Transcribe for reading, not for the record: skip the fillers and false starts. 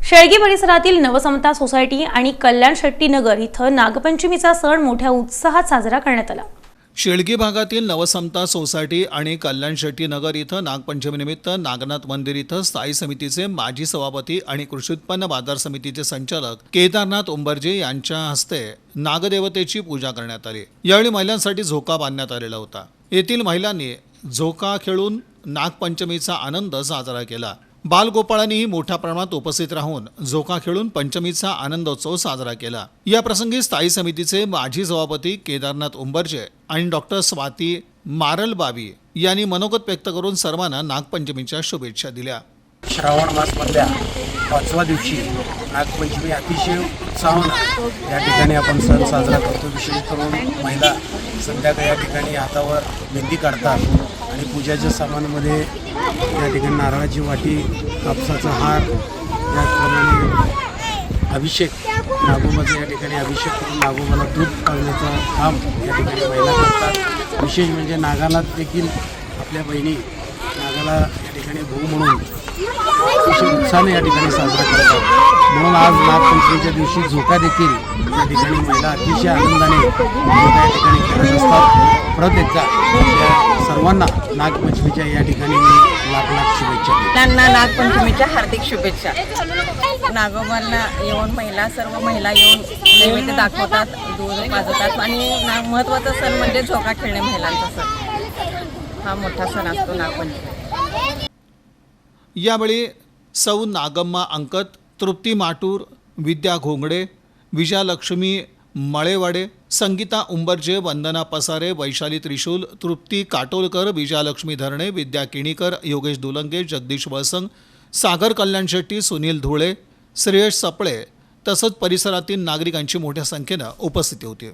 शेळगी परिसरातील नवसमता सोसायटी आणि कल्याण शेट्टी नगर इथं नागपंचमीचा सण मोठ्या उत्साहात साजरा करण्यात आला। शेळगी भागातील नवसमता सोसायटी आणि कल्याण शेट्टी नगर इथं नागपंचमीनिमित्त नागनाथ मंदिर इथं स्थायी समितीचे माजी सभापती आणि कृषी उत्पन्न बाजार समितीचे संचालक केदारनाथ उंबर्जे यांच्या हस्ते नागदेवतेची पूजा करण्यात आली। यावेळी महिलांसाठी झोका बांधण्यात आलेला होता। येथील महिलांनी झोका खेळून नागपंचमीचा आनंद साजरा केला। बालगोपाळांनीही मोठ्या प्रमाणात उपस्थित राहून झोका खेळून पंचमीचा आनंदोत्सव साजरा केला। या प्रसंगी स्थायी समितीचे माजी सभापती केदारनाथ उंबर्जे आणि डॉक्टर स्वाती मारलबावी यांनी मनोगत व्यक्त करून सर्वांना नागपंचमीच्या शुभेच्छा दिल्या। श्रावण मासमधल्या 5व्या दिवशी नागपंचमी अतिशय उत्साहाने या ठिकाणी आपण सण साजरा करतो। विशेष करून महिला संध्याकाळी या ठिकाणी हातावर मेहंदी काढतात आणि पूजाच्या सामानामध्ये या ठिकाणी नारळाची वाटी, कापसाचा हार, त्याचप्रमाणे अभिषेक नागोबाचा या ठिकाणी अभिषेक करून नागोबाला दूध पाजण्याचा काम या ठिकाणी महिला करतात। विशेष म्हणजे नागाला देखील आपल्या बहिणी नागाला या ठिकाणी भाऊ म्हणून अतिशय उत्साहाने या ठिकाणी साजरा करतात। म्हणून आज नागपंचमीच्या दिवशी झोका देखील या ठिकाणी महिला अतिशय आनंदाने झोका या ठिकाणी खेळत असतात। परत एकदा आपल्या सर्वांना नागपंचमीच्या या ठिकाणी लाख लाख शुभेच्छा। त्यांना नागपंचमीच्या हार्दिक शुभेच्छा। नागोबाला येऊन सर्व महिला येऊन नैवेद्य दाखवतात, दूध पाजतात आणि महत्त्वाचा सण म्हणजे झोका खेळणे महिलांचा सण। हा मोठा सण असतो नागपंचमी। यावेळी सौ नागम्मा अंकत, तृप्ती माटूर, विद्या घोंगडे, विजयालक्ष्मी मळेवाडे, संगीता उंबर्जे, वंदना पसारे, वैशाली त्रिशूल, तृप्ती काटोलकर, विजयालक्ष्मी धरणे, विद्या किणीकर, योगेश दुलंगे, जगदीश वळसंग, सागर कल्याण शेट्टी, सुनील धुळे, श्रेयश सपळे तसंच परिसरातील नागरिकांची मोठ्या संख्येनं उपस्थिती होती।